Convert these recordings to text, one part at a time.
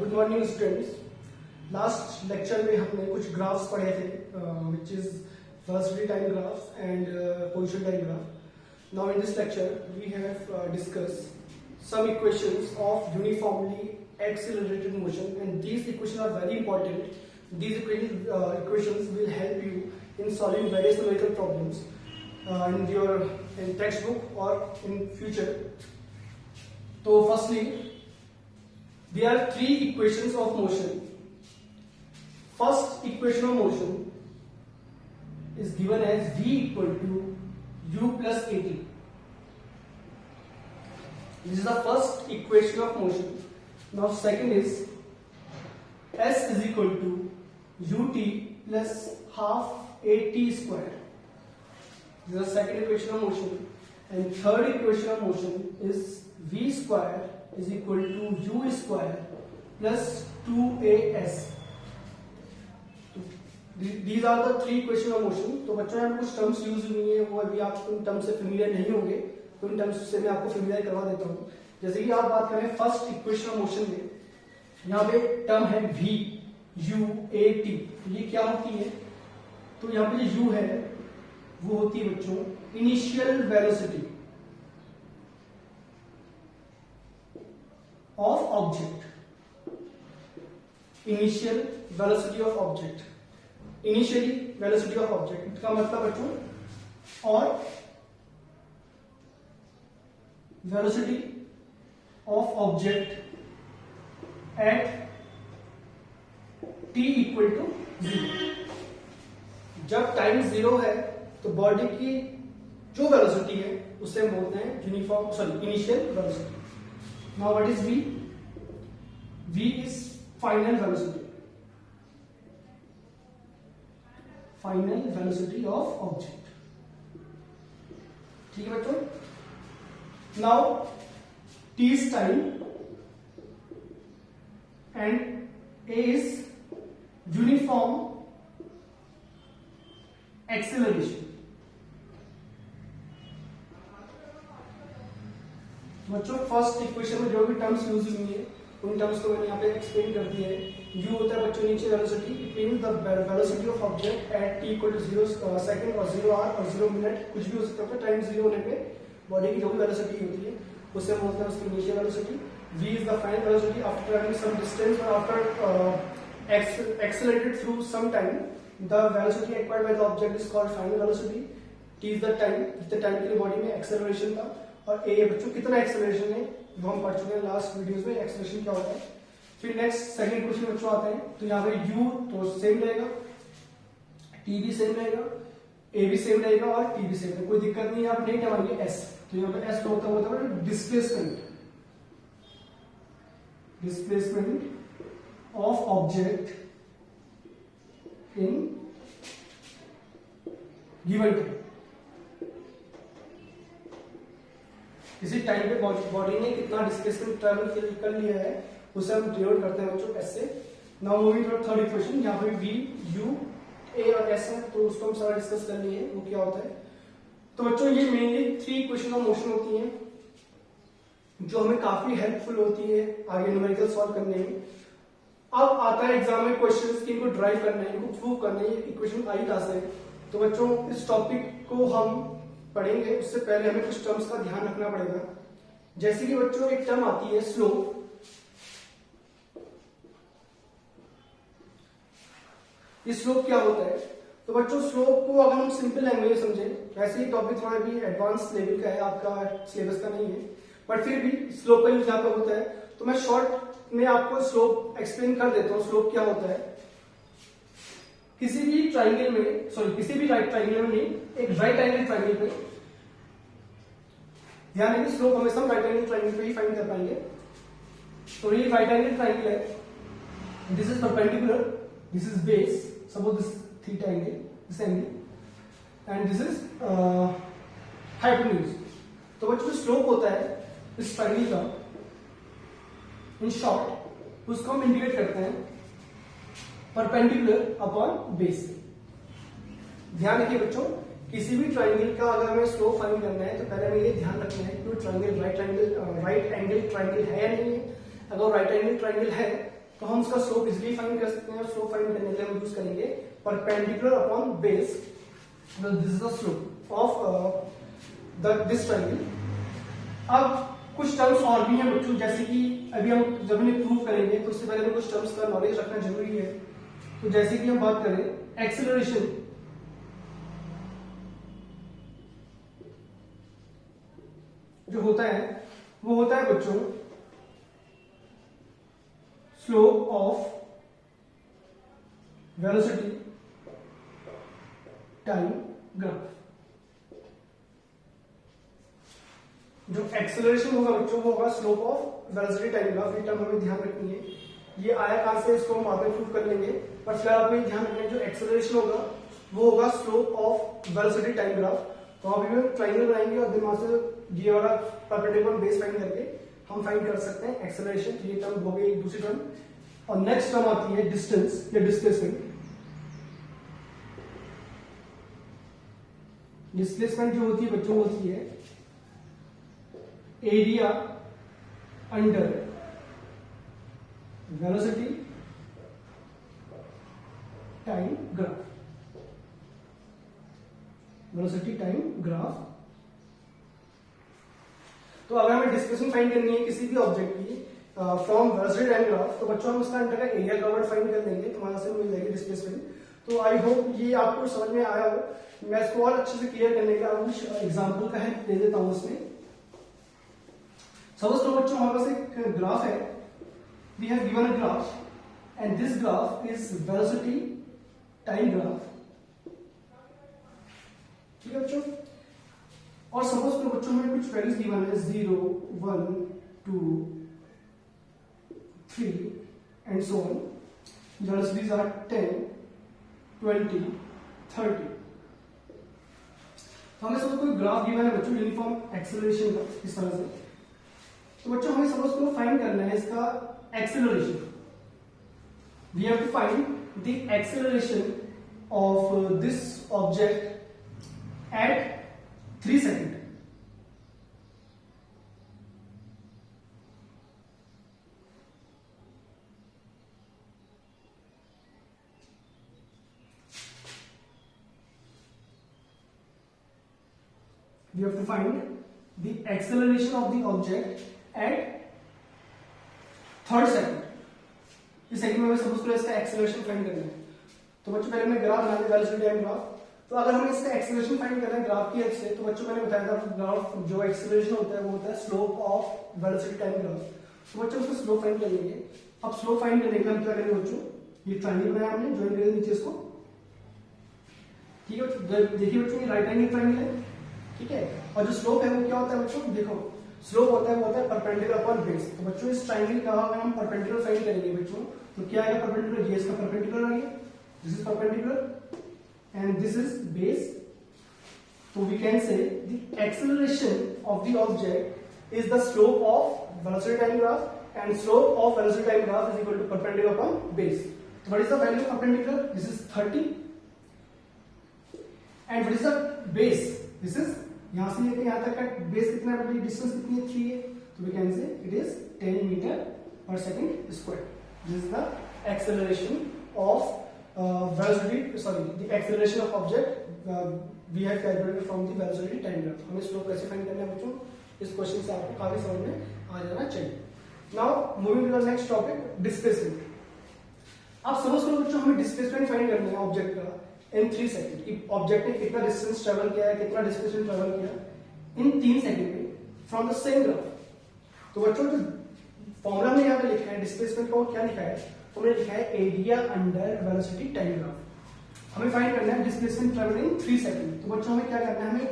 Good morning students. Last lecture में हमने कुछ ग्राफ्स पढ़े थे which is velocity time graphs and position time graph. Now in this lecture we have discussed some equations of uniformly accelerated motion, and these equations are very important. These equations will help you in solving various numerical problems in your textbook or in future. So firstly, there are three equations of motion. First equation of motion is given as v equal to u plus at. This is the first equation of motion. Now second is s is equal to ut plus half at square. This is the second equation of motion. And third equation of motion is v square is equal to u square plus 2as. These are the three equations of motion. तो बच्चों यहाँ कुछ terms use हुई है, वो अभी आप उन टर्म्स से फेमिलियर नहीं होंगे, तो उन टर्म्स से मैं आपको फेमिलियर करवा देता हूँ। जैसे कि आप बात करें फर्स्ट इक्वेशन ऑफ मोशन में, यहाँ पे टर्म है v u a t। ये क्या होती है? तो यहाँ पे जो u है वो होती है बच्चों initial velocity of object. Initial velocity of object, initially velocity of object का मतलब बच्चों और velocity of object at t equal to 0। जब टाइम 0 है तो बॉडी की जो वेलोसिटी है उसे हम बोलते हैं initial velocity. Now what is v? v is final velocity, final velocity of object. ठीक है बच्चों। Now t is time and a is uniform acceleration। बच्चों फर्स्ट इक्वेशन में जो भी टर्म्स यूज हुई है उन टर्म्स को मैंने यहाँ पे एक्सप्लेन कर दिया है। u होता है बच्चों initial velocity, it means the velocity of object at t equal to 0 second और 0 आवर और 0 मिनट, कुछ भी हो सकता है। टाइम 0 होने पे बॉडी की जो भी वेलोसिटी होती है उसे बोलते हैं उसकी initial velocity. v is the final velocity after traveling some distance or after accelerated through some time. The velocity acquired by the object is called final velocity. t is the time, जितने time के लिए body में acceleration था। और a बच्चों कितना acceleration है वो हम पढ़ चुके हैं लास्ट वीडियोस में, एक्सेलरेशन क्या होता है। फिर नेक्स्ट सेकंड क्वेश्चन बच्चों आते हैं, तो यहाँ पे u तो सेम रहेगा, t भी सेम रहेगा, a भी सेम रहेगा और t भी सेम रहेगा, कोई दिक्कत नहीं है। आप नहीं टमाएंगे s, तो यहाँ पे s होता है displacement, displacement of object in given time. किसी टाइम पे बॉडी ने कितना डिस्प्लेसमेंट ट्रैवल कर लिया है उसे हम डिनोट करते हैं बच्चों s से। Now moving to third equation, यहाँ पे v u a और s है, तो उसको हम सारा डिस्कस कर लिए वो क्या होता है। तो बच्चों ये mainly three equation of motion होती हैं जो हमें काफी हेल्पफुल होती है आगे न्यूमेरिकल सॉल्व करने में। अब आता है एग्जाम में क्वेश्चंस कि इनको ड्राइव करना है, इनको प्रूव करना है, ये इक्वेशन आई कहां से है। तो बच्चों इस टॉपिक को हम पढ़ेंगे, उससे पहले हमें कुछ टर्म्स का ध्यान रखना पड़ेगा। जैसे कि बच्चों एक टर्म आती है स्लोप। ये स्लोप क्या होता है? तो बच्चों स्लोप को अगर हम सिंपल लैंग्वेज में समझें, वैसे ही टॉपिक थोड़ा भी एडवांस लेवल का है, आपका सिलेबस का नहीं है, बट फिर भी स्लोप का यूज यहाँ पे होता है। तो मैं शॉर्ट में आपको स्लोप एक्सप्लेन कर देता हूँ। स्लोप क्या होता है? किसी भी ट्राइंगल में, किसी भी राइट ट्राइंगल में नहीं, एक राइट एंगल ट्राइंगल में, ध्यान रखिए स्लोप हमेशा हम राइट एंगल ट्राइंगल पे ही फाइंड कर पाएंगे। तो ये राइट एंगल ट्राइंगल है, this is perpendicular, this is base, suppose this theta angle, this angle, and this is hypotenuse। तो बच्चों स्लोप होता है इस ट्रायंगल का, इन शॉर्ट उसको हम इंडिकेट करते हैं परपेंडिकुलर अपॉन बेस। ध्यान रखिए बच्चों, किसी भी ट्रायंगल का अगर हमें स्लोप फाइंड करना है तो पहले हमें ये ध्यान रखना है कि ट्रायंगल राइट एंगल ट्रायंगल है या नहीं है। अगर राइट एंगल ट्रायंगल है तो हम उसका स्लोप इजिली फाइंड कर सकते हैं, और स्लोप फाइंड करने के लिए हम यूज करेंगे perpendicular upon base, this is the slope of this triangle. अब कुछ टर्म्स और भी हैं बच्चों, जैसे कि अभी हम जब इन्हें प्रूव करेंगे तो उससे पहले हमें कुछ टर्म्स का नॉलेज रखना जरूरी है। तो जैसे कि हम बात करें एक्सेलरेशन, जो होता है वो होता है बच्चों slope of velocity time graph. जो एक्सेलरेशन होगा बच्चों वो होगा slope of velocity time graph. ये टर्म हमें ध्यान रखनी है, ये आया कहां से इसको हम बाद में प्रूव कर लेंगे, पर फिलहाल आपको ध्यान रखना है जो एक्सेलरेशन होगा वो होगा slope of velocity time graph. तो अभी हम ट्रायंगल बनाएंगे और दिमाग से ये वाला परपेंडिकुलर बेस फाइंड करके हम फाइंड कर सकते हैं एक्सेलरेशन। ये टर्म हो गई एक दूसरी टर्म। और नेक्स्ट टर्म आती है डिस्टेंस या डिस्प्लेसमेंट। डिस्प्लेसमेंट जो होती है बच्चों होती है area under velocity time graph, velocity time graph. तो अगर हमें डिस्प्लेसमेंट फाइंड करनी है किसी भी ऑब्जेक्ट की फ्रॉम वेलोसिटी टाइम ग्राफ, तो बच्चों हम उसका अंडर का एरिया कवर्ड फाइंड कर लेंगे, तो वहां से मिल जाएगी डिस्प्लेसमेंट। तो आई होप ये आपको समझ में आया हो। मैं इसको और अच्छे से क्लियर करने का कुछ एग्जाम्पल का है दे देता हूं उसमें। सपोज तो बच्चों हमारे पास एक ग्राफ है, we have given a graph and this graph is velocity time graph, ठीक है बच्चों। और सपोज तो बच्चों हमें कुछ वैल्यूज गिवन है 0, 1, 2, 3 and so on. Velocities are 10, 20, 30। तो हमें सपोज कोई ग्राफ गिवन है बच्चों यूनिफॉर्म एक्सेलरेशन का इस तरह से। तो बच्चों हमें सपोज को फाइंड करना है इसका acceleration. We have to find the acceleration of this object at 3 second. We have to find the acceleration of the object at 3rd second। इस सेकंड में हमें सपोज करो इसका एक्सेलरेशन फाइंड करना है। तो बच्चों पहले हमें ग्राफ बनाने वेलोसिटी टाइम ग्राफ। तो अगर हमें इसका एक्सेलरेशन फाइंड करना है ग्राफ की हेल्प से, तो बच्चों मैंने बताया था ग्राफ जो एक्सेलरेशन होता है वो होता है slope of velocity time graph. तो बच्चों उसको स्लोप फाइंड कर लेंगे। अब स्लोप फाइंड करने के लिए हम क्या करेंगे बच्चों, ये ट्रायंगल बनाया हमने, ज्वाइन करेंगे नीचे इसको, ठीक है। देखिए बच्चों ये राइट एंगल ट्रायंगल है, ठीक है। और जो स्लोप है वो क्या होता है बच्चों, देखो स्लोप होता है वो होता है परपेंडिकुलर अपॉन बेस। तो बच्चों इस ट्रायंगल का अगर हम परपेंडिकुलर फाइंड करेंगे बच्चों, तो क्या आएगा परपेंडिकुलर, ये इसका परपेंडिकुलर आ गया, this is perpendicular and this is base. तो we can say the acceleration of the object is the slope of velocity time graph and slope of velocity time graph is equal to perpendicular upon base. तो what is the value of perpendicular, this is 30 and what is the base, this is यहां से लेकर यहां तक का base कितना है, distance कितनी है 3 है। तो we can say it is 10 metre per second square. This is the acceleration of velocity, sorry the acceleration of object we have calculated from the velocity time graph. हमें स्लोप कैसे find करना है बच्चों, इस क्वेश्चन से आपको काफी समझ में आ जाना चाहिए। Now moving to the next topic, displacement. अब सपोज करो बच्चों हमें डिस्प्लेसमेंट फाइंड करना है ऑब्जेक्ट का इन 3 सेकंड की। ऑब्जेक्ट ने कितना डिस्टेंस ट्रेवल किया है, कितना डिस्प्लेसमेंट ट्रेवल किया इन 3 सेकंड में फ्रॉम द सेम ग्राफ। तो बच्चों जो फॉर्मूला में यहाँ पे लिखा है डिस्प्लेसमेंट का, वो क्या लिखा है, तो हमने लिखा है area under velocity time graph. हमें फाइंड करना है डिस्प्लेसमेंट ट्रेवल इन 3 सेकंड। तो बच्चों हमें क्या करना है, हमें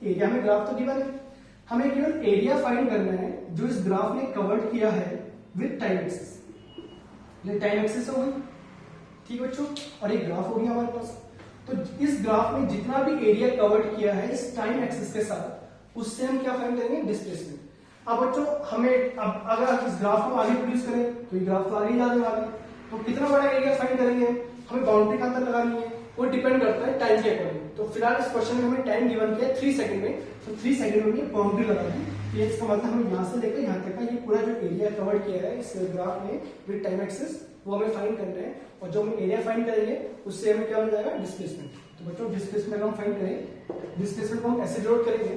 एरिया में ग्राफ तो गिवन है, हमें केवल एरिया फाइंड करना है जो इस ग्राफ ने कवर्ड किया है विद टाइम एक्सिस। ये टाइम एक्सिस हो गई, ठीक बच्चों, और एक ग्राफ हो गया हमारे पास। तो इस ग्राफ में जितना भी एरिया कवर्ड किया है इस टाइम एक्सिस के साथ, उससे हम क्या फाइंड करेंगे, डिस्प्लेसमेंट। अब बच्चों हमें अब अगर इस ग्राफ को आगे प्रोड्यूस करें तो ये ग्राफ तो आगे ही जाने वाला है। तो कितना बड़ा एरिया फाइंड करेंगे, हमें बाउंड्री का अंदर लगानी है, वो डिपेंड करता है टाइम के अकॉर्डिंग। तो फिलहाल इस क्वेश्चन में हमें टाइम गिवन किया है 3 सेकंड में, तो 3 सेकंड में बाउंड्री लगा दी। ये इसका मतलब हमें यहाँ से लेकर यहाँ तक का ये पूरा जो एरिया कवर किया है इस ग्राफ में विद टाइम एक्सिस वो हमें फाइंड करना है। और जो हम एरिया फाइंड करेंगे उससे हमें क्या मिल जाएगा, डिस्प्लेसमेंट। तो बच्चों डिस्प्लेसमेंट हम फाइंड करें, डिस्प्लेसमेंट को हम ऐसे डिनोट करेंगे,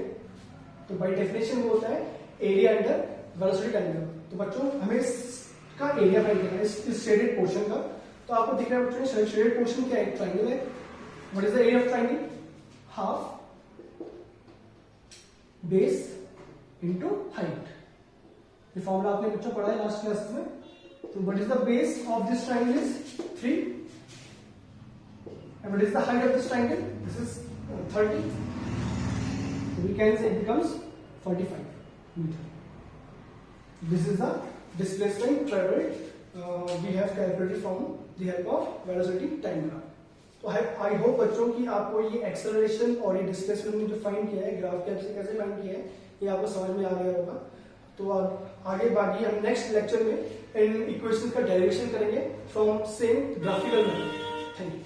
तो बाय डेफिनेशन वो होता है एरिया अंडर वेलोसिटी टाइम। तो बच्चों हमें इसका एरिया फाइंड करना है इस शेडेड पोर्शन का। तो आपको दिख रहा है बच्चों शेडेड पोर्शन क्या है, ट्रायंगल है। What is the area of triangle, half base into height. ये फॉर्मूला आपने बच्चों पढ़ा है लास्ट क्लास में। तो what is the base of this triangle is 3 and what is the height of this triangle, this is 30, so we can say it becomes 45 meter. This is the displacement traveled we have calculated from the help of velocity time graph. तो I hope बच्चों की आपको ये acceleration और ये displacement में जो find किया है ग्राफ के कैसे फाइंड किया है ये आपको समझ में आ गया होगा। तो अब आगे बाकी हम नेक्स्ट लेक्चर में इन इक्वेशन का डेरिवेशन करेंगे from same graphical method. Thank you.